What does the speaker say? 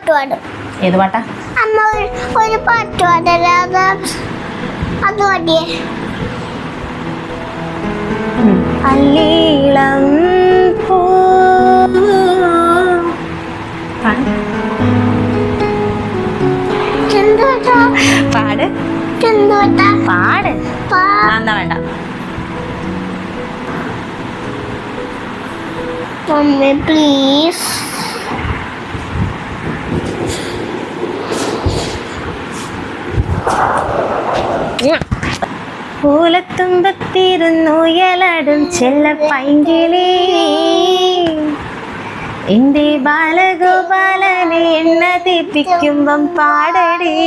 പാട്ട് പാടും. ഏത് പാട്ടാ? അമ്മ ഒരു പാട്ട് പാടല്ലാതെ അത് പാടിയേ. അല്ലീളം പൂ പാട് പാട്. എന്നാ വേണ്ട. Mummy please. പൂലത്തുമ്പത്തിരുന്നു എലടും ചെല്ല പൈങ്കിളി, എന്റെ ബാലഗോപാലനെ എണ്ണ തെറ്റിക്കുമ്പം പാടടി.